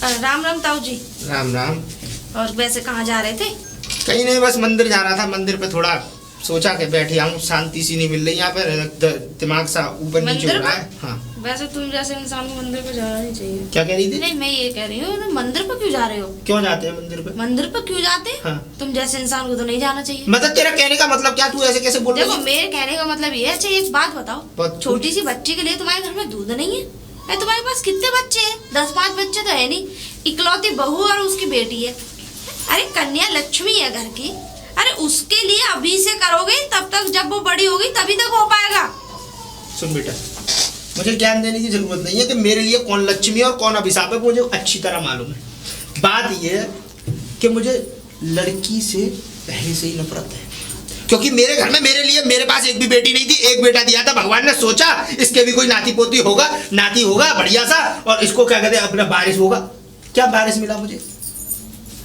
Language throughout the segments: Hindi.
राम राम ताऊ जी। राम राम। और वैसे कहाँ जा रहे थे? कहीं नहीं, बस मंदिर जा रहा था। मंदिर पे थोड़ा सोचा कि बैठ जाऊं, शांति सी नहीं मिल रही यहाँ पे, दिमाग सा ऊपर नीचे हो रहा है। हाँ। वैसे तुम जैसे इंसान को मंदिर पे जाना नहीं चाहिए। क्या कह रही थी? नहीं, मैं ये कह रही हूँ तुम मंदिर पे क्यों जा रहे हो? क्यों जाते हैं मंदिर पे? मंदिर पे क्यों जाते? हाँ। तुम जैसे इंसान को तो नहीं जाना चाहिए। मतलब तेरा कहने का मतलब क्या? तू ऐसे कैसे बोल रही देखो, है? मेरे कहने का मतलब ये है। अच्छा एक बात बताओ, छोटी सी बच्ची के लिए तुम्हारे घर में दूध नहीं है? अरे तुम्हारे पास कितने बच्चे हैं? 10-5 बच्चे तो है नहीं। इकलौती बहू और उसकी बेटी है। अरे कन्या लक्ष्मी है घर की। अरे उसके लिए अभी से करोगे, तब तक जब वो बड़ी होगी तभी तक हो पाएगा। सुन बेटा, मुझे ज्ञान देने की जरूरत नहीं है कि मेरे लिए कौन लक्ष्मी और कौन अभिशाप है, मुझे अच्छी तरह मालूम है। बात यह है कि मुझे लड़की से पहले से ही नफरत है, क्योंकि मेरे घर में मेरे पास एक भी बेटी नहीं थी। एक बेटा दिया था भगवान ने, सोचा इसके भी कोई नाती पोती होगा, नाती होगा बढ़िया सा, और इसको क्या कहते हैं अपना बारिश होगा। क्या बारिश मिला मुझे?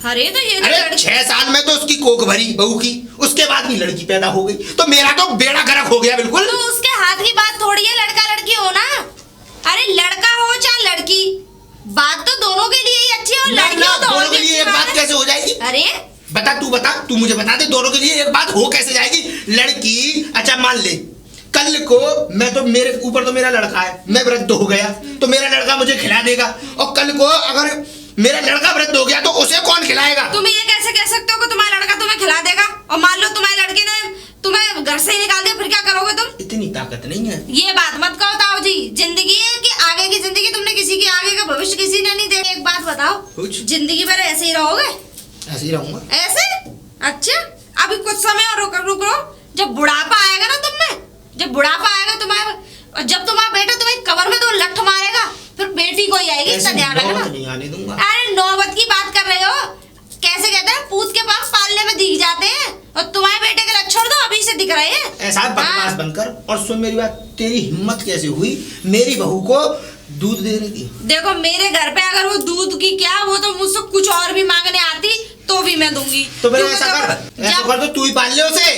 अरे तो ये अरे 6 साल में तो उसकी कोख भरी बहू की, उसके बाद भी लड़की पैदा हो गई, तो मेरा तो बेड़ा गर्क हो गया बिल्कुल। तो उसके हाथ की बात थोड़ी है लड़का लड़की हो ना। अरे लड़का हो चाहे लड़की, बात तो दोनों के लिए ही अच्छी है। और लड़की हो तो दोनों के लिए एक बात कैसे हो जाएगी? अरे बता, तू मुझे बता दे, दोनों के लिए एक बात हो कैसे जाएगी? लड़की, अच्छा मान ले कल को मैं तो, मेरे ऊपर तो मेरा लड़का है, मैं वृद्ध हो गया तो मेरा लड़का मुझे खिला देगा, और कल को अगर मेरा लड़का वृद्ध हो गया तो उसे कौन खिलाएगा? तुम ये कैसे कह सकते हो कि तुम्हारा लड़का तुम्हें खिला देगा? और मान लो तुम्हारे लड़के ने तुम्हें घर से ही निकाल दिया, फिर क्या करोगे तुम? इतनी ताकत नहीं है। ये बात मत कहो ताऊ जी। जिंदगी है कि आगे की जिंदगी, तुमने किसी की आगे का भविष्य किसी ने नहीं देखा। एक बात बताओ, जिंदगी भर ऐसे ही रहोगे? ऐसे ही रहूंगा। ऐसे? अच्छा अभी कुछ समय और रुको, जब बुढ़ापा आएगा ना तुम में, जब बुढ़ापा आएगा तुम्हारे, और जब तुम्हारा बेटा तुम्हें कमर में 2 लठ मारेगा, फिर बेटी कोई आएगी, इसका ध्यान रखना। नहीं आने दूंगा। अरे नौबत की बात कर रहे हो? कैसे कहते हैं, पूत के पास पालने में दिख जाते हैं, और तुम्हारे बेटे के लक्षण तो अभी से दिख रहे हैं। ऐसा बकवास बनकर। और सुन मेरी बात, तेरी हिम्मत कैसे हुई मेरी बहू को दूध देने की? देखो मेरे घर पे अगर वो दूध की क्या, वो तो मुझसे कुछ और भी मांगने आती तो भी मैं दूंगी। तो फिर ऐसा कर तो तू ही पाल ले उसे।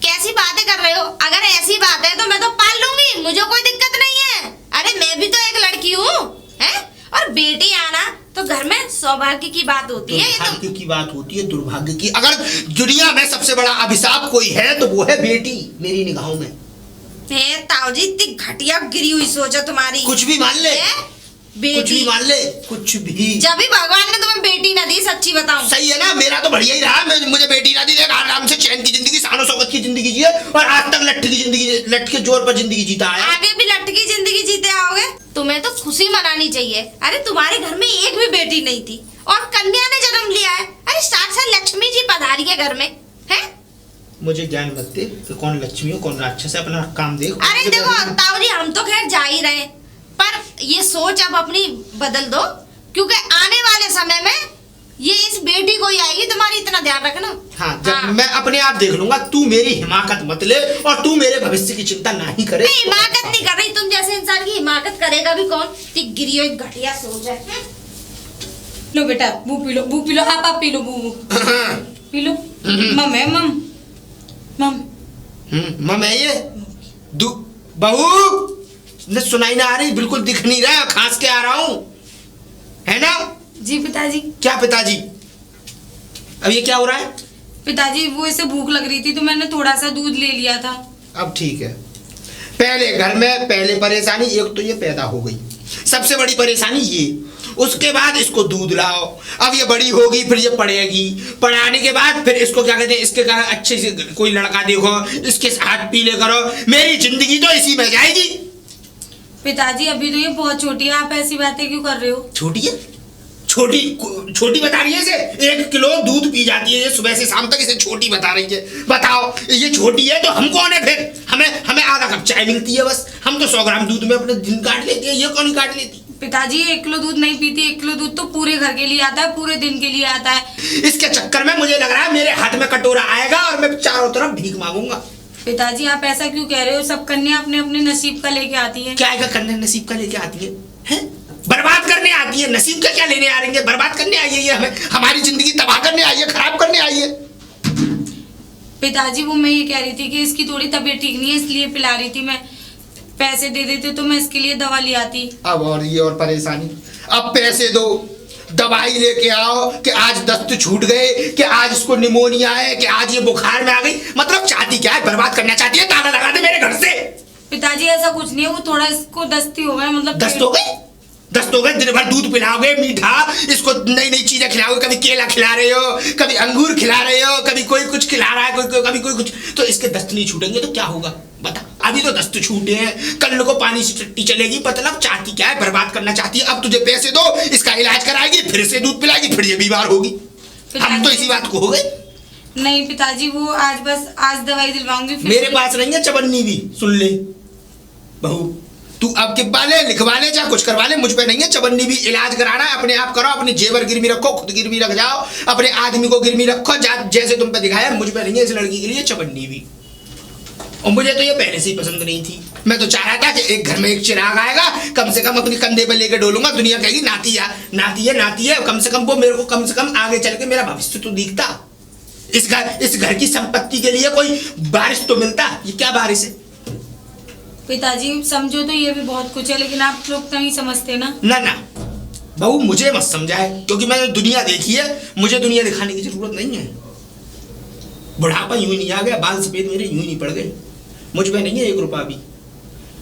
कैसी बातें कर रहे हो? अगर ऐसी बात है तो मैं तो पाल लूंगी, मुझे कोई दिक्कत नहीं है। अरे मैं भी तो एक लड़की हूँ, हैं? और बेटी आना तो घर में सौभाग्य की बात होती है। दुर्भाग्य की बात होती है, दुर्भाग्य की। अगर दुनिया में सबसे बड़ा अभिशाप कोई है तो वो है बेटी, मेरी निगाहों में। ताऊ जी इतनी घटिया गिरी हुई सोच है तुम्हारी। कुछ भी मान ले, कुछ भी मान ले, कुछ भी। जब भी भगवान ने तुम्हें बेटी ना दी, सच्ची बताऊं, सही है ना? मेरा तो बढ़िया ही रहा, मुझे बेटी ना दी, आराम से चैन की जिंदगी, शानो शौकत की जिंदगी जिए, और आज तक लट्ठ की जिंदगी, लट्ठ के जोर पर जिंदगी जीता है। आगे भी लट्ठ की जिंदगी जीते आओगे। तुम्हें तो खुशी मनानी चाहिए। अरे तुम्हारे घर में एक भी बेटी नहीं थी और कन्या ने जन्म लिया है। अरे साक्षात लक्ष्मी जी पधारी है घर में, है? मुझे ज्ञान मत दे कि कौन लक्ष्मी हो कौन राक्षस है, अपना काम देख। अरे देखो ताऊ जी, हम तो खैर जा ही रहे, पर ये सोच अब अपनी बदल दो, क्योंकि आने वाले समय में ये इस बेटी को ही आएगी तुम्हारी, इतना ध्यान रखना। हाँ, जब मैं अपने आप देख लूंगा, तू मेरी हिमाकत मत ले, और तू मेरे भविष्य की चिंता नहीं करे। नहीं, हिमाकत नहीं कर रही। तुम जैसे इंसान की हिमाकत करेगा भी कौन? गिरी हुई घटिया सोच है। लो बेटा, बू पी लो, आप पी लो, बू पी लो। मम है, मम है ये बहू ने सुनाई ना आ रही, बिल्कुल दिख नहीं रहा, खांस के आ रहा हूँ, है ना? जी पिताजी। क्या पिताजी? अब ये क्या हो रहा है? पिताजी वो इसे भूख लग रही थी तो मैंने थोड़ा सा दूध ले लिया था। अब ठीक है। पहले घर में पहले परेशानी एक तो ये पैदा हो गई, सबसे बड़ी परेशानी ये, उसके बाद इसको दूध लाओ, अब ये बड़ी होगी, फिर ये पढ़ेगी, पढ़ाने के बाद फिर इसको क्या कहते हैं, इसके कहा अच्छे से कोई लड़का देखो, इसके साथ पीले करो, मेरी जिंदगी तो इसी में जाएगी। पिताजी अभी तो ये बहुत छोटी है, आप ऐसी बातें क्यों कर रहे हो? छोटी है? छोटी बता रही है इसे? 1 किलो दूध पी जाती है ये सुबह से शाम तक, इसे छोटी बता रही है? बताओ, ये छोटी है तो हम कौन है फिर? हमें आधा कप चाय मिलती है बस, हम तो 100 ग्राम दूध में अपने दिन काट लेते हैं, ये कौन ही काट लेती? पिताजी 1 किलो दूध नहीं पीती, 1 किलो दूध तो पूरे घर के लिए आता है, पूरे दिन के लिए आता है। इसके चक्कर में मुझे लग रहा है मेरे हाथ में कटोरा आएगा और मैं चारों तरफ भीख मांगूंगा। पिताजी आप ऐसा क्यों कह रहे हो? सब कन्या अपने अपने नसीब का लेके आती है। क्या कन्या नसीब का लेके आती है? बर्बाद करने आती है, नसीब का क्या लेने आ रही है? बर्बाद करने आई है ये, हमें हमारी जिंदगी तबाह करने आई है, खराब करने आई है। पिताजी वो मैं ये कह रही थी कि इसकी थोड़ी तबीयत ठीक नहीं है, इसलिए पिला रही थी मैं। पैसे दे देते तो मैं इसके लिए दवा ले आती। अब और ये और परेशानी, अब पैसे दो, दवाई लेके आओ कि आज दस्त छूट गए, कि आज इसको निमोनिया है, कि आज ये बुखार में आ गई। मतलब चाहती क्या है? बर्बाद करना चाहती है, ताला लगा दे मेरे घर से। पिताजी ऐसा कुछ नहीं है, वो थोड़ा इसको दस्ती हो गया, मतलब दस्त हो गई? दस्त हो गए? दिन भर दूध पिलाओगे मीठा, इसको नई नई चीजें खिलाओगे, कभी केला खिला रहे हो, कभी अंगूर खिला रहे हो, कभी कोई कुछ खिला रहा है, कभी कोई कुछ, तो इसके दस्त नहीं छूटेंगे तो क्या होगा बता? अभी तो दस्त छूटे हैं, कल को पानी से टट्टी चलेगी। मतलब चाहती क्या है? बर्बाद करना चाहती है। अब तुझे पैसे दो, इसका इलाज कराएगी, फिर से दूध पिलाएगी, फिर ये बीमार होगी। हम तो इसी बात को हो गए। नहीं पिताजी, वो आज दवाई दिलवाऊंगी। मेरे पास नहीं है चवन्नी भी, सुन ले बहू, तू अब किब्बा ले, लिखवा ले, चाहे कुछ करवा ले, मुझ पे नहीं है चवन्नी भी। इलाज कराना है अपने आप करो, अपने जेवर गिरवी रखो, खुद गिरवी रख जाओ, अपने आदमी को गिरवी रखो, जैसे तुम पे दिखाया। मुझ पे नहीं है इस लड़की के लिए चवन्नी भी। और मुझे तो ये पहले से ही पसंद नहीं थी। मैं तो चाह रहा था कि एक घर में एक चिराग आएगा, कम से कम अपने कंधे पे लेके डोलूंगा, दुनिया कहेगी नाती है नाती है नाती है। कम से कम वो मेरे को कम से कम आगे चल के मेरा भविष्य तो दिखता। इस घर की संपत्ति के लिए कोई बारिश तो मिलता। ये क्या बारिश है? पिताजी समझो तो ये भी बहुत कुछ है, लेकिन आप लोग तो नहीं समझते ना। ना बहू, मुझे मत समझाए, क्योंकि मैंने दुनिया देखी है, मुझे दुनिया दिखाने की जरूरत नहीं है। बुढ़ापा यूं ही नहीं आ गया, बाल सफेद मेरे यूं ही नहीं पड़ गए। मुझ पे नहीं है एक रुपया भी।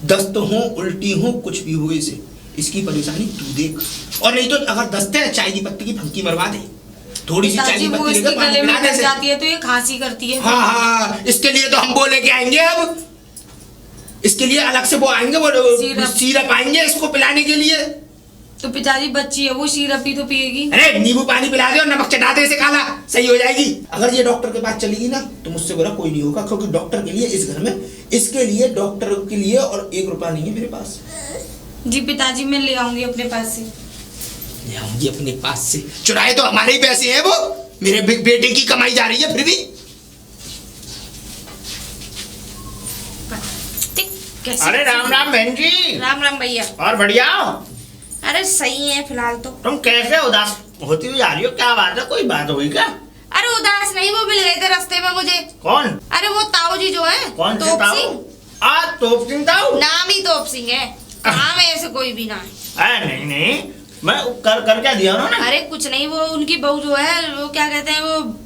दस्त हो, उल्टी हो, कुछ भी हो, इसे इसकी परेशानी तू देख। और नहीं तो अगर दस्त है, चाय की पत्ती की फंकी मरवा दे, थोड़ी सी चाय की पत्ती लेकर पानी पिला दे। जाती है तो ये खांसी करती है। हाँ, इसके लिए तो हम वो लेके आएंगे। अब इसके लिए अलग से वो आएंगे, वो सिरप आएंगे इसको पिलाने के लिए। तो पिताजी बच्ची है, वो सिरप ही तो पिएगी। अरे नींबू पानी पिला दे और नमक चटा दे, इसे खाला, सही हो जाएगी। अगर ये डॉक्टर के पास चलेगी ना, तो मुझसे बुरा कोई नहीं होगा, क्योंकि डॉक्टर के लिए इस घर में, इसके लिए, डॉक्टर के लिए और एक रुपया नहीं है मेरे पास। जी पिताजी, मैं ले आऊंगी अपने पास से। ले आऊंगी अपने पास से? चुराए तो हमारे ही पैसे हैं, वो मेरे बेटे की कमाई जा रही है फिर भी। अरे राम राम बहन जी। राम राम भैया। और बढ़िया? अरे सही है फिलहाल तो। तुम कैसे उदास होती हुई आ रही हो? क्या बात है? कोई बात हुई क्या? अरे उदास नहीं, वो मिल गए थे रास्ते में मुझे। कौन? अरे वो ताऊ जी जो है। कौन से ताऊ? तोप सिंह ताऊ? नाम ही तोप सिंह है, काम है ऐसे कोई भी ना है। नहीं, मैं कर क्या दिया उन्होंने? अरे कुछ नहीं, वो उनकी बहू जो है, वो क्या कहते हैं, वो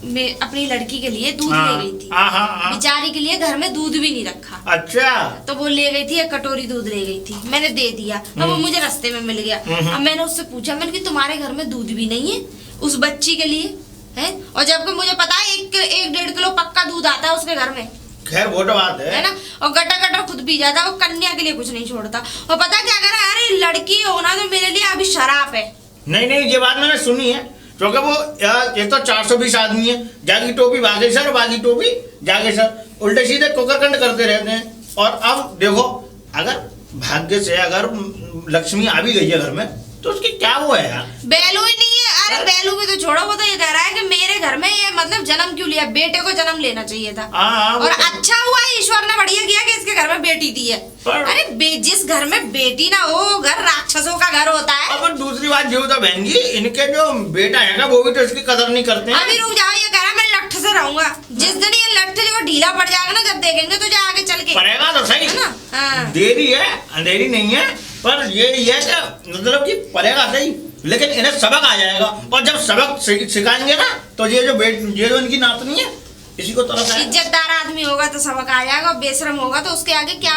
अपनी लड़की के लिए दूध ले गई थी। बेचारी के लिए घर में दूध भी नहीं रखा। अच्छा। तो वो ले गई थी, एक कटोरी दूध ले गई थी, मैंने दे दिया। अब वो मुझे रास्ते में मिल गया। अब मैंने उससे पूछा, मैंने कि तुम्हारे घर में दूध भी नहीं है उस बच्ची के लिए है? और जबकि मुझे पता है 1-1.5 किलो पक्का दूध आता है उसके घर में। खैर वो तो बात है ना। और गटा खुद पी जाता, वो कन्या के लिए कुछ नहीं छोड़ता। और पता क्या कर रहा है? अरे लड़की होना तो मेरे लिए अभी शराब है। नहीं, ये बात मैंने सुनी है, क्योंकि वो एक तो 420 आदमी है, जागी टोपी बागेश्वर, बागी टोपी जागेश्वर, उल्टे सीधे कोकरकंड करते रहते हैं। और अब देखो, अगर भाग्य से अगर लक्ष्मी आ भी गई है घर में, तो उसकी क्या वो है यार? बैलू ही नहीं है। अरे बैलू भी तो छोड़ो, वो तो ये कह रहा है कि मेरे घर में ये मतलब जन्म क्यों लिया, बेटे को जन्म लेना चाहिए था। और अच्छा हुआ ईश्वर ने बढ़िया किया कि इसके घर में बेटी दी है। अरे जिस घर में बेटी ना हो, घर राक्षसों का घर होता है। अब दूसरी बात जो होता बहन जी, इनके जो बेटा है ना, वो भी तो इसकी कदर नहीं करते हैं। अभी रुक जाओ, ये कह रहा है मैं लट्ठ से रहूंगा। जिस दिन ये लट्ठ जो ढीला पड़ जाएगा ना, जब देखेंगे तो जो आगे चल के पड़ेगा तो सही ना। हाँ। देरी है, अंधेरी नहीं है, पर ये है कि मतलब कि पड़ेगा सही, लेकिन इन्हें सबक आ जाएगा। और जब सबक सिखाएंगे ना, तो ये जो इनकी नातनी है, इसी को तरफ इज्जतदार आदमी होगा तो सबक आ जाएगा, और बेशरम होगा तो उसके आगे क्या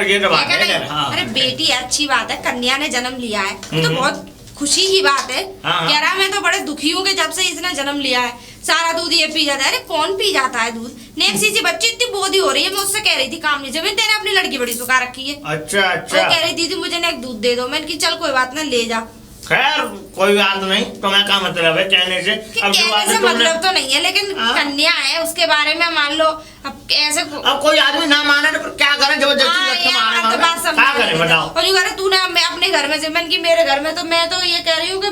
ये तो बात है। अरे बेटी अच्छी बात है, कन्या ने जन्म लिया है, तो बहुत खुशी की बात है। कह रहा मैं तो बड़े दुखी हूँ कि जब से इसने जन्म लिया है सारा दूध ये पी जाता है। अरे कौन पी जाता है दूध? नेक्सी सी बच्ची इतनी बोधी हो रही है, मैं उससे कह रही थी काम नहीं, जब तेने अपनी लड़की बड़ी सुखा रखी है। अच्छा। वो कह रही दीदी मुझे ना एक दूध दे दो। मैंने कि चल कोई बात ना, ले जा। खैर कोई बात नहीं, तुम्हें क्या मतलब है कहने से? अब कहने से मतलब तो नहीं है, लेकिन कन्या है, उसके बारे में मान लो अब ऐसे। अब कोई आदमी ना माने तो क्या करे? क्या करे बताओ? और यू कह रहे तूने अपने घर में से, मैंने कि मेरे घर में, तो मैं तो ये कह रही हूँ कि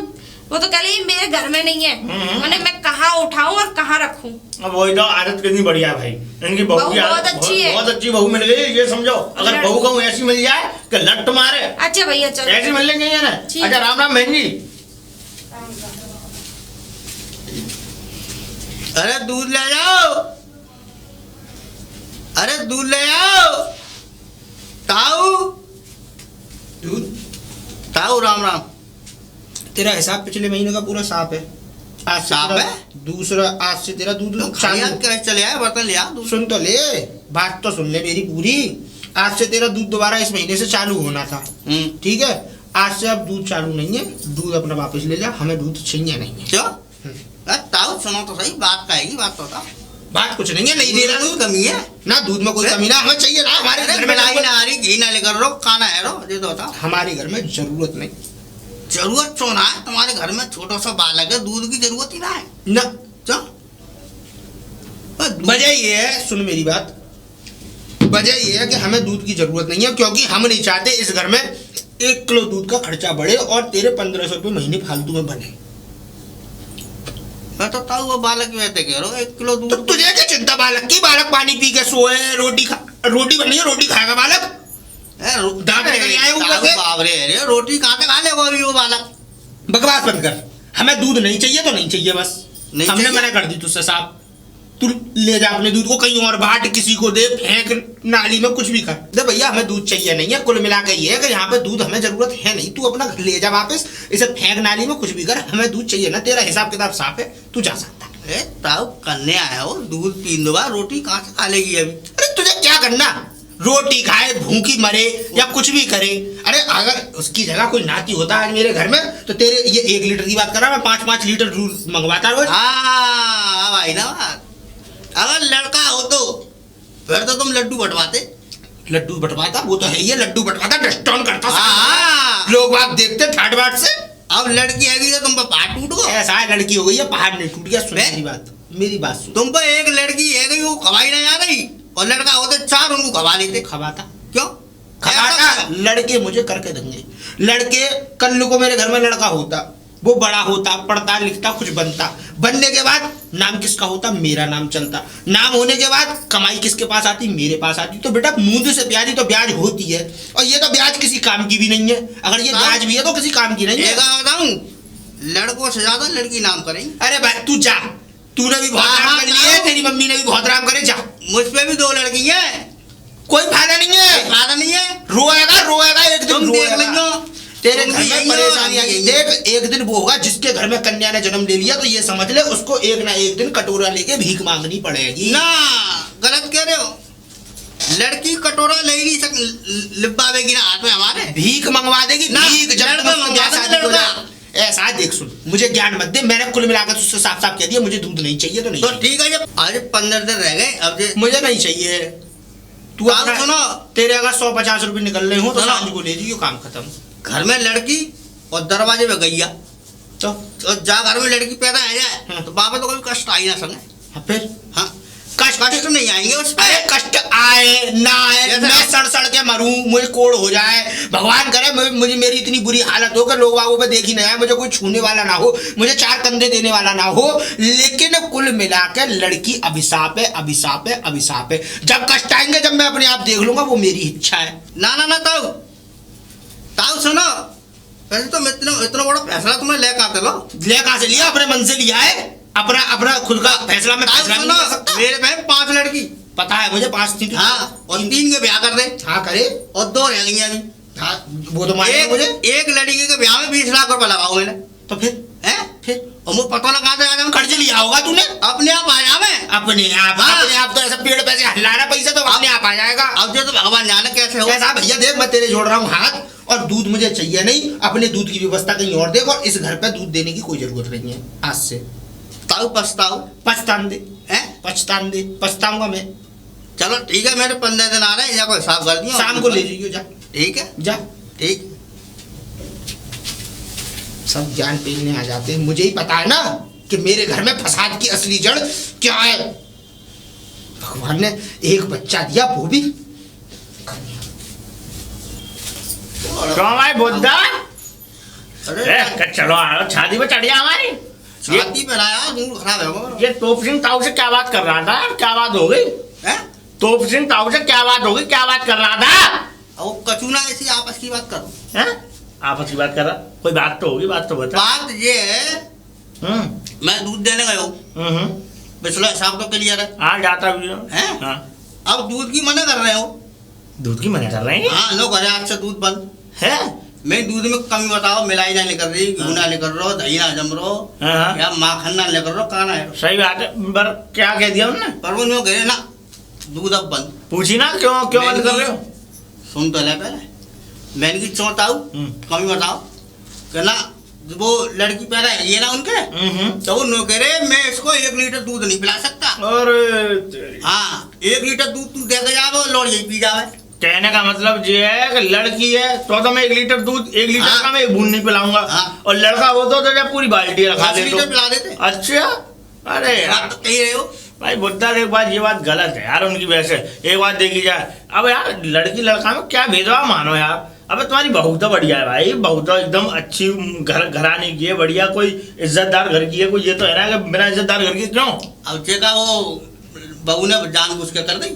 वो तो कह रही मेरे घर में नहीं है। मैंने मैं कहाँ उठाऊं और कहाँ रखूं? अब वही तो आदत कितनी बढ़िया भाई, इनकी बहू की बहुत अच्छी है, बहुत अच्छी बहू मिल गई। ये समझो, अगर बहू कहूँ ऐसी मिल जाए कि लट मारे। अच्छा भैया चलो, ऐसी मिलने चाहिए ना। अच्छा राम राम बहन जी। अरे दूध ले जाओ, अरे दूध ले आओ। ताऊ दूध ताऊ राम राम। तेरा हिसाब पिछले महीने का पूरा साफ है। आज से साफ तेरा है? दूसरा आज से तेरा दूध खाया चालू। कैसे चले आए बर्तन लिया दूध। सुन तो ले, बात तो सुन ले मेरी पूरी। आज से तेरा दूध दोबारा इस महीने से चालू होना था, ठीक है? आज से अब दूध चालू नहीं है, दूध अपना वापस ले जा, हमें दूध चाहिए नहीं है। क्यों? ताऊ सुनो तो सही, बात कहेगी, बात तो बता। बात कुछ नहीं है, नहीं दे रहा दूध कमी है ना, दूध में कोई कमी ना, हमें चाहिए ना। हमारे घर में मलाई ना आ रही, घी ना लेकर रो, खाना है रो, ये तो बताओ। हमारे घर में जरूरत नहीं। जरूरत क्यों ना है? तुम्हारे घर में छोटा सा बालक है, दूध की जरूरत ही ना है। ना, क्यों? वजह ये है, सुन मेरी बात, वजह ये है कि हमें दूध की जरूरत नहीं है, क्योंकि हम नहीं चाहते इस घर में 1 किलो दूध का खर्चा बढ़े और तेरे 1500 रुपये महीने फालतू में बने। मैं तो ताऊ वो बालक वैसे कह रहा हूँ, 1 किलो दूध। तो तुझे क्या चिंता बालक की? बालक पानी पी के सोए, रोटी बनी है, रोटी खाएगा बालक। दांत निकल आए ऊपर से। बाप रे, अरे रोटी कहाँ से खा लेगा अभी वो बालक? बकवास बंद कर। हमें दूध नहीं चाहिए तो नहीं चाहिए, बस। नहीं हमने चाहिए? मना कर दी तुझसे साहब। तू ले जा अपने दूध को कहीं और बांट, किसी को दे, फेंक नाली में, कुछ भी कर दे भैया, हमें दूध चाहिए नहीं है। कुल मिला के ये है कि यहाँ पे दूध हमें जरूरत है नहीं। तू अपना ले जा वापस, इसे फेंक नाली में, कुछ भी कर, हमें दूध चाहिए ना। तेरा हिसाब किताब साफ है, तू जा सकता है। ताऊ करने आया हो, दूध पी दो, रोटी कहाँ से खा लेगी अभी? अरे तुझे क्या करना, रोटी खाए, भूखी मरे या कुछ भी करे। अरे अगर उसकी जगह कोई नाती होता आज मेरे घर में, तो तेरे ये 1 लीटर की बात कर रहा, मैं 5-5 लीटर दूध मंगवाता रोज। हाँ भाई ना बात, अगर लड़का हो तो फिर तो तुम लड्डू बंटवाते। लड्डू बंटवाता, वो तो है ये, लड्डू बंटवाता, डस्टॉन करता, हाँ। लोग बात देखते ठाट बाट से। अब लड़की हैगी तो तुम पर पहाड़ टूट गो। ऐसा है, लड़की हो गई है, पहाड़ नहीं टूट गया। सुन बे? मेरी बात सुन। तुम पर एक लड़की है गई, वो खवाई नहीं आ गई, और लड़का होते 4 उनको खवा लेते। खवाता क्यों? खवाता, लड़के मुझे करके देंगे। लड़के, कल को मेरे घर में लड़का होता, वो बड़ा होता, पढ़ता लिखता, कुछ बनता, बनने के बाद नाम किसका होता? मेरा नाम चलता। नाम होने के बाद कमाई किसके पास आती? मेरे पास आती। तो बेटा मूंद से ब्याज ही तो ब्याज होती है, और ये तो ब्याज किसी काम की भी नहीं है। अगर ये ब्याज भी है तो किसी काम की नहीं है। बताऊं, लड़कों से ज्यादा लड़की नाम करेंगे। अरे भाई तू जा, तूने भी बहुत राम कर लिए, तेरी मम्मी ने भी बहुत राम करे, जा। मुझ पे भी 2 लड़की है, कोई फायदा नहीं है, फायदा नहीं है। रोएगा एक दिन, तुम देख रोएगा। लेंगे, तेरे तुम घर भी में यही हो, परेशानी हम आई। भी देख, एक दिन वो होगा जिसके घर में कन्या ने जन्म ले लिया, तो ये समझ ले उसको एक ना एक दिन कटोरा लेके भीख मांगनी पड़ेगी। ना, गलत कह रहे हो। लड़की कटोरा ले ही नहीं सक, लिपावेगी ना हाथ में हमारे, भीख मंगवा देगी, ना, भीख। जब लड़का तक मंगवा शादी देगी, हो लड़का। जाए। ऐसा देख, सुन, मुझे ज्ञान मत दे। मैंने कुल मिलाकर तुझसे साफ साफ कह दिया, मुझे दूध नहीं चाहिए तो नहीं तो चाहिए। ठीक है, जब आज 15 दिन रह गए, अब जे मुझे नहीं चाहिए। तू काम अपना सुनो। तेरे अगर 150 रुपये निकल रहे हो तो सुनो। सांझ को ले जाइयो, काम खत्म। घर में लड़की और दरवाजे पे गैया, तो जा घर में लड़की पैदा आ जाए, हाँ। तो वहां पे तो कोई कष्ट आ ही ना सके। हाँ, फिर हाँ, कष्ट नहीं आएंगे उस पे। अरे कष्ट आए ना आए, जैसे मैं हम- सड़ सड़ के मरूं, मुझे कोड़ हो जाए, भगवान करे मुझे मेरी इतनी बुरी हालत हो कि लोग बागों पे देख ही ना आए, मुझे कोई छूने वाला ना हो, मुझे 4 कंधे देने वाला ना हो, लेकिन कुल मिला के लड़की अभिशाप है, अभिशाप है, अभिशाप है। जब कष्ट आएंगे, जब मैं अपने आप देख लूंगा, वो मेरी इच्छा है। ना ना ना, ताऊ ताऊ सुनो, वैसे तो मैं इतना बड़ा फैसला तुम्हें ले कहाँ लो? ले कहाँ से लिया? अपने मन से लिया है, अपना खुद का फैसला। मैं ताऊ फैसला नहीं सुनो, कर सकता। मेरे भाई 5 लड़की, पता है मुझे, 5 थी। हाँ, और 3 के ब्याह कर दे, हाँ करे, और 2 रह गई अभी। हाँ वो तो मानेगा मुझे। एक लड़की के ब्याह में 20 लाख रुपए लगाओ मैंने, तो फिर फिर और मुझे पता ना कहाँ से आ जाऊँ। कर्ज लिया होगा तूने अपने आप आ जावे, अपने आप। हाँ। अपने आप तो ऐसा पेड़ पैसे हल्लाना पैसा तो अपने आप आ जाएगा। अब जो तो भगवान जाने कैसे हो। कैसा भैया, देख मैं तेरे जोड़ रहा हूँ हाथ, और दूध मुझे चाहिए नहीं। अपने दूध की व्यवस्था कहीं और देख, और इस घर पे दूध देने की कोई जरूरत नहीं है आज से। ताऊ पछताओ, पछतान दे, हैं? पछतान दे, पछताऊंगा मैं। चलो ठीक है, मेरे 15 दिन आ रहे हैं, या कोई हिसाब कर दिया शाम को ले जाइयो, जा ठीक है, जा। ठीक। सब ज्ञान पेलने आ जाते हैं। मुझे ही पता है ना कि मेरे घर में फसाद की असली जड़ क्या है। भगवान ने एक बच्चा दिया, वो भी क्यों भाई बुद्धा? अरे चलो आओ, शादी में चढ़ गया हमारी। छाती पे लाया, मूड खराब है वो। ये तोप सिंह ताऊ से क्या बात कर रहा था? क्या बात हो गई? हैं? तोप सिंह ताऊ से क्या बात होगी? क्या बात कर रहा था? और वो कचूना ऐसी आपस की बात करो। हैं? आपस की बात कर रहा? कोई बात तो होगी, बात तो बता। बात ये है, हम्म मैं दूध देने गया हूँ, हम्म पिछला हिसाब तो क्लियर है, हाँ जाता भी हूँ। हैं? हाँ अब दूध की मना कर रहे हो, दूध की मना कर रहे हैं हाँ लो करे आज से दूध बंद है। मैं दूध में कमी बताओ, मिलाई ना लेकर रही, घी ना लेकर रहो, दही ना जम रहो, हाँ। या माखन ना लेकर रहो, खाना है। सही बात है, पर क्या कह दिया उन्होंने? पर वो नो कहे ना दूध अब बंद। पूछी ना क्यों क्यों बंद कर रहे हो? सुन तो ले पहले, मैंने की चौंताऊ कमी बताओ कि ना वो लड़की पैदा है ये ना उनके, तो वो नो कह रहे मैं इसको 1 लीटर दूध नहीं पिला सकता। और हाँ 1 लीटर दूध तू दे के जाओ, लौट यही पी जावे। कहने का मतलब ये है कि लड़की है तो मैं 1 लीटर दूध 1 लीटर हाँ। का मैं 1 बूंद नहीं पिलाऊंगा। हाँ। और लड़का हो तो जब पूरी बाल्टी रखा 10 दे लीटर तो। पिला देते। अच्छा अरे आप यार तो कही रहे हो। भाई बुद्धा एक बात ये बात गलत है यार उनकी वजह से। एक बात देखी जाए अब यार लड़की लड़का में क्या भेदभाव मानो यार। अबे तुम्हारी बहू तो बढ़िया है भाई, बहू तो एकदम अच्छी घराने की है, बढ़िया कोई इज्जतदार घर की है। कोई ये तो है ना कि बिना इज्जतदार घर की क्यों? अब जेका वो बहू ने जानबूझ के कर दी,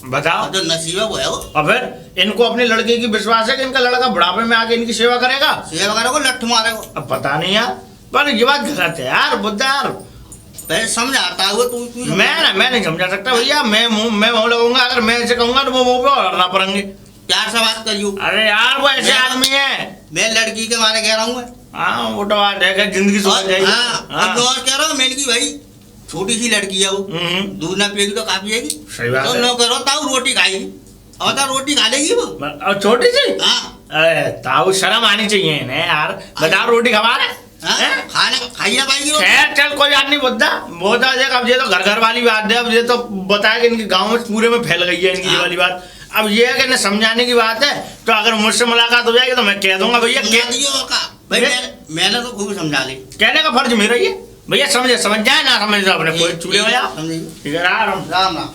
बताओ। जो नसीब है वो है वो। और फिर इनको अपने लड़के की विश्वास है कि इनका लड़का बुढ़ापे में आके इनकी सेवा करेगा। सेवा करेगा लट्ठ मारेगा। अब पता नहीं यार, पर ये बात गलत है यार बुद्धा यार। पहले समझाता है वो तू मैं नहीं समझा सकता भैया। मैं मुंह लगाऊंगा, अगर मैं ऐसे कहूंगा तो वो मुंह पे लड़ना पड़ेंगे। प्यार से बात करियो। अरे यार वो ऐसे आदमी है। मैं लड़की के बारे कह रहा हूँ। हाँ वो तो बात है कि जिंदगी सुधर जाएगी। अब और कह रहा हूँ मैंने की भाई छोटी सी लड़की है वो, दूध ना पिएगी तो कहाँ पिएगी? सही बात तो है। नो करो ताऊ रोटी खाएगी और ताऊ रोटी खा लेगी वो। और छोटी सी हाँ अरे ताऊ शर्म आनी चाहिए इन्हें यार। बताओ रोटी खवा रहे हाँ, खाने खाई ना पाएगी रोटी। खैर चल कोई बात नहीं बुद्धा। बहुत आ जाएगा। अब ये तो घर वाली बात है। अब ये तो बताया कि इनके गांव में पूरे में फैल गई है इनकी ये वाली बात। अब ये है कि इन्हें समझाने की बात है। तो अगर मुझसे मुलाकात हो जाएगी तो मैं कह दूंगा भैया समझा दीजिए और का भाई मैंने तो खूब समझा ली। कहने का फर्ज मेरा ही है भैया। समझ जाए ना समझ अपने कोई चूल्हे में जाओ। समझिए। ठीक है राम राम राम।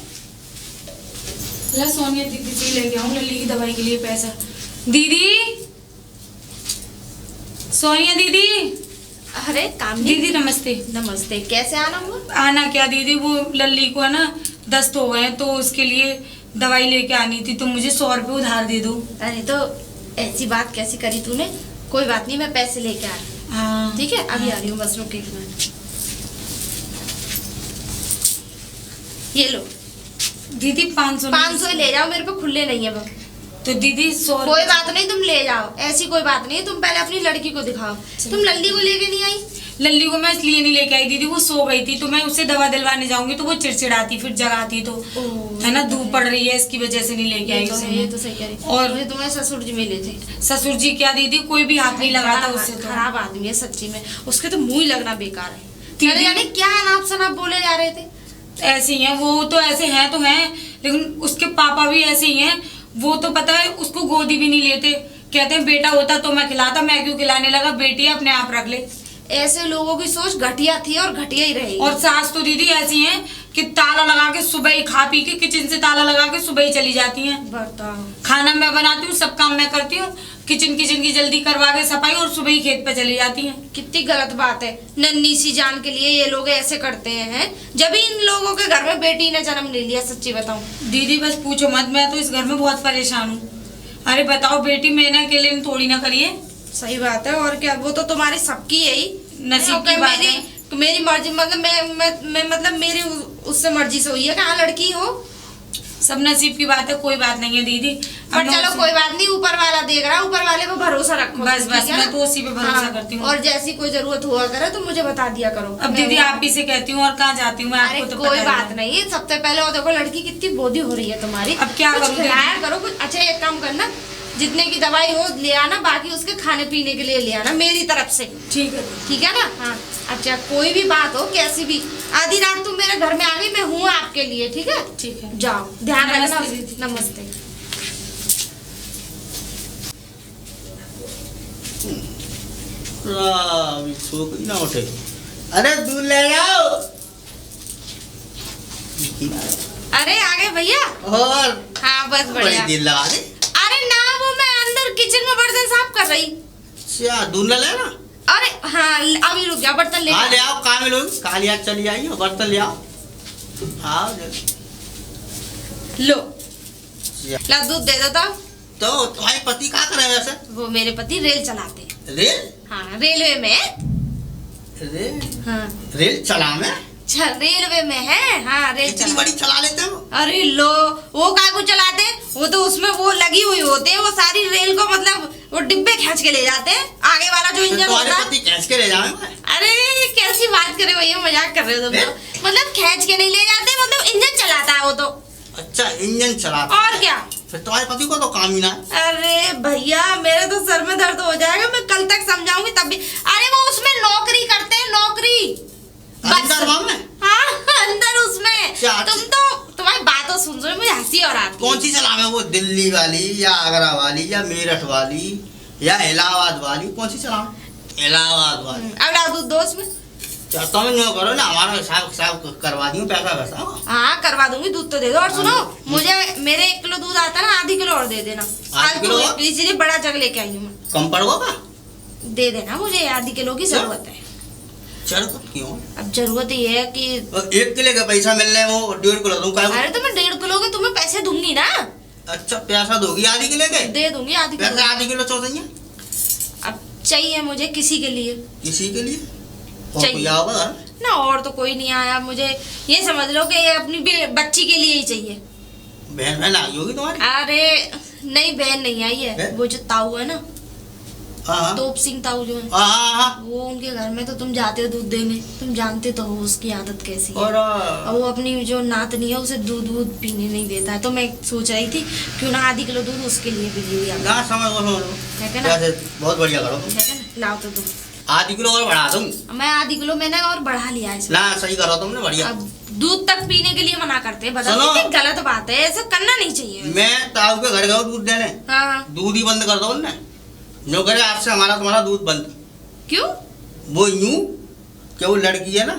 ला सोनिया दीदी से लेके आऊं लल्ली की दवाई के लिए पैसा। दीदी, सोनिया दीदी। अरे काम दीदी नमस्ते। नमस्ते, कैसे आना हुआ? आना क्या दीदी, वो लल्ली को है ना दस्त हो गए तो उसके लिए दवाई लेके आनी थी, तो मुझे 100 रुपये उधार दे दो। अरे तो ऐसी बात कैसी करी तूने? कोई बात नहीं, मैं पैसे लेके आ रही हूँ। हाँ ठीक है अभी आ रही हूँ, बस रुक एक मिनट। ये लो दीदी 500 500 ले जाओ, मेरे पे खुले नहीं है वो। तो दीदी 100 कोई बात नहीं, तुम ले जाओ, ऐसी कोई बात नहीं। तुम पहले अपनी लड़की को दिखाओ। तुम लल्ली को लेके नहीं आई? लल्ली को मैं इसलिए नहीं लेके आई दीदी, वो सो गई थी, तो मैं उसे दवा दिलवाने जाऊंगी तो वो चिड़चिड़ाती फिर जगाती, तो है ना धूप पड़ रही है इसकी वजह से नहीं लेके आई उसे। ये तो सही कह रही। और मुझे तुम्हारे ससुर जी मिले थे। ससुर जी क्या दीदी, कोई भी हाथ नहीं लगाता उससे। तो खराब आदमी है सच्ची में, उसके तो मुंह ही लगना बेकार है। दीदी- जाने क्या अनाप शनाप बोले जा रहे थे। ऐसे ही है वो, तो ऐसे हैं तो हैं, लेकिन उसके पापा भी ऐसे ही हैं। वो तो पता है उसको गोदी भी नहीं लेते, कहते हैं बेटा होता तो मैं खिलाता, मैं क्यों खिलाने लगा, बेटी है अपने आप रख ले। ऐसे लोगों की सोच घटिया थी और घटिया ही रहेगी। और सास तो दीदी ऐसी हैं कि ताला लगा के सुबह ही खा पी के किचन से ताला लगा के सुबह ही चली जाती हैं। बताओ, खाना मैं बनाती हूँ, सब काम मैं करती हूँ, किचन की जल्दी करवा के सफाई, और सुबह ही खेत पे चली जाती हैं। कितनी गलत बात है। नन्ही सी जान के लिए ये लोग ऐसे करते हैं, जब इन लोगों के घर में बेटी ने जन्म ले लिया। सच्ची बताऊं दीदी बस पूछो मत, मैं तो इस घर में बहुत परेशान हूँ। अरे बताओ बेटी मैंने अकेले ने थोड़ी ना करी है। सही बात है, और क्या, वो तो तुम्हारी सबकी है ही नसीब की बात है। मेरी मर्जी, मतलब मैं मतलब मेरी उससे मर्जी से हुई है कि हाँ लड़की हो। सब नसीब की बात है, कोई बात नहीं है दीदी। पर चलो कोई बात नहीं, ऊपर वाला देख रहा है, ऊपर वाले पे भरोसा रखो। बस ठीक बस है ना? मैं तो उसी पे भरोसा करती हूँ। और जैसी कोई जरूरत हुआ करे तो मुझे बता दिया करो। अब दीदी आप ही से कहती हूँ और कहाँ जाती हूँ मैं, अरे आपको तो कोई पता बात नहीं है। सबसे पहले वो देखो लड़की कितनी बोधी हो रही है तुम्हारी। अब क्या कुछ करूं दीदी? खिलाया करो कुछ। अच्छा एक काम करना, जितने की दवाई हो ले आना, बाकी उसके खाने पीने के लिए ले आना मेरी तरफ से। ठीक है। ठीक है ना? हाँ अच्छा, कोई भी बात हो कैसी भी, आधी रात तुम मेरे घर में आ गई, मैं हूँ आपके लिए। ठीक है? ठीक है। जाओ, ध्यान रखना। नमस्ते दीदी। नमस्ते। छोकरी ना उठे। अरे दूध ले जाओ। अरे आ गए भैया? और हाँ बस बड़ी बढ़िया। दिल लगा दे। अरे ना, वो मैं अंदर किचन में बर्तन साफ कर रही। अच्छा दूध ना लेना। अरे हाँ अभी रुक जा, बर्तन ले। हाँ ले आओ, काम में लोग काली आज चली आई और बर्तन ले आओ। हाँ लो ला दूध दे देता। तो तुम्हारे पति क्या करे वैसे? वो मेरे पति रेल चलाते हैं। रेल? हाँ रेलवे में। रेल? हाँ रेल चला में? अच्छा रेलवे में है। हाँ रेल इतनी चला। बड़ी चला लेते हैं वो। अरे लो, वो कागू चलाते, वो तो उसमें वो लगी हुई होते हैं, वो सारी रेल को मतलब वो डिब्बे खींच के ले जाते हैं, आगे वाला जो इंजन तुम्हारे होता है। पति खींच के ले जाए। अरे कैसी बात करे भैया, मजाक कर रहे हो तुम तो। मतलब खींच के नहीं ले जाते, मतलब इंजन चलाता है वो तो। अच्छा इंजन चलाता और क्या। फिर तुम्हारे पति को तो काम ही ना है। अरे भैया मेरे तो सर में दर्द हो जाएगा, मैं कल तक समझाऊंगी तब भी। अरे वो उसमें नौकरी करते हैं, नौकरी। अंदर वहाँ में? हाँ अंदर उसमें। क्या? तुम तो तुम्हारी बातों सुन सुन मुझे हंसी और आती है। कौन सी चलावे वो, दिल्ली वाली या आगरा वाली या मेरठ वाली या इलाहाबाद वाली, कौन सी चलावे? इलाहाबाद वाली। अब ला दूध दो उसमें। क्या तुम नो करो ना, हमारा हिसाब करवा दूँ, पैसा वैसा। हाँ करवा दूंगी, दूध तो दे दो। और सुनो मुझे मेरे 1 किलो दूध आता है ना, आधी किलो और दे देना। आधी किलो? इसलिए बड़ा जग लेके आई हूँ मैं। कम पड़ोगा? दे देना, मुझे आधी किलो की जरूरत है। चल क्यों? अब जरूरत ये है कि 1 किलो का पैसा मिल रहे वो 1.5 किलो दूँ। अरे तो मैं 1.5 किलो के तुम्हें पैसे दूंगी ना। अच्छा पैसा दोगी आधी किलो के? दे दूंगी आधी पैसा किलो। आधी किलो चौ चाहिए? अब चाहिए मुझे किसी के लिए। किसी के लिए? और चाहिए। कोई आओगा घर? ना और तो कोई नहीं आया, मुझे ये समझ लो कि ये अपनी बच्ची के लिए ही चाहिए। बहन आई होगी तुम्हारी? अरे नहीं बहन नहीं आई है, वो जो ताऊ है ना, हाँ तोप सिंह ताऊ जो है, हाँ। वो उनके घर में तो तुम जाते हो दूध देने, तुम जानते तो हो उसकी आदत कैसी है। और और वो अपनी जो नातनी है उसे दूध पीने नहीं देता है, तो मैं सोच रही थी क्यों ना आधी किलो दूध उसके लिए भी ले लिया। ना समझ है क्या ना? बहुत बढ़िया करो। है क्या ना? लाओ तो दूध। आधी किलो और बढ़ा दूँ? मैं आधी किलो मैंने और बढ़ा लिया है इसमें। ना सही करो तुमने, बढ़िया। अब दूध तक पीने के लिए मना करते हैं, बताओ सुनो। कितनी गलत बात है, ऐसा करना नहीं चाहिए। मैं ताऊ के घर गया दूध देने, हाँ दूध ही बंद कर दो उनने। जो करे आज से हमारा तुम्हारा दूध बंद। क्यों? वो यूं कि वो लड़की है ना,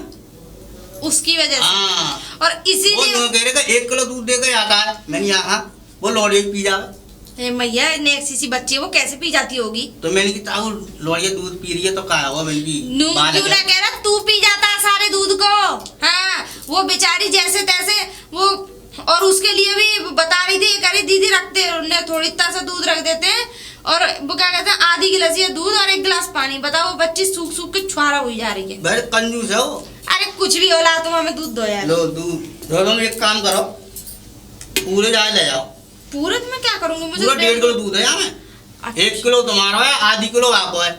उसकी वजह से। हाँ और वो इसीलिए यूं कह रहे कि 1 किलो दूध दे के आता है। मैंने यहाँ वो लौड़िया पी जावे। हे मैया नेक्सी सी बच्ची है, वो कैसे पी जाती होगी? तो मैंने की ताऊ लौड़िया दूध पी रही है तो कहा होगा मैंने की नू क्यों ना कह रहा तू पी जाता है सारे दूध को। हाँ वो बेचारी जैसे तैसे वो, और उसके लिए भी बता रही थी, कह रही दीदी रखते हैं थोड़ी इतना सा दूध रख देते हैं, और वो क्या कहते हैं आधी गिलास ये दूध और 1 गिलास पानी। बताओ वो बच्ची सूख सूख के छुआरा हुई जा रही है। बड़े कंजूस है वो। अरे कुछ भी होला, तुम हमें दूध दो यार। लो दूध दो। तुम एक काम करो, पूरे जाए ले जाओ। पूरे तो मैं क्या करूंगी, मुझे पूरा 1.5 किलो दूध है यहाँ में। अच्छा। 1 किलो तुम्हारा है, आधी किलो आपको है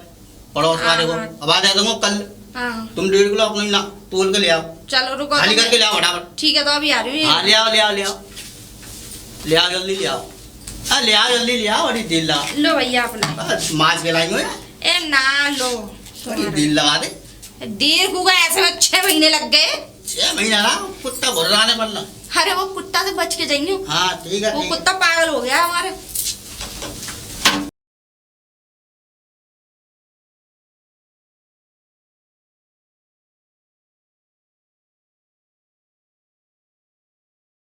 पड़ोस वाले को। हाँ। अब आ जाए कल हाँ तुम 1.5 किलो अपने ना तोल के ले आओ, चलो रुको, खाली तो करके ले आओ फटाफट। ठीक है तो अभी आ रही हूँ। हाँ ले आओ ले आओ ले आओ ले आओ, जल्दी ले आओ। हाँ ले आओ जल्दी ले आओ। बड़ी दिल लगा, लो भैया अपना। माछ के लाएंगे। ए ना लो, बड़ी दिल लगा दे। 1.5 गुगा ऐसे में 6 महीने लग गए। 6 महीना ना कुत्ता भर रहा है पड़ना। अरे वो कुत्ता से बच के जाएंगे, हाँ ठीक है वो ठीक है। कुत्ता पागल हो गया हमारे।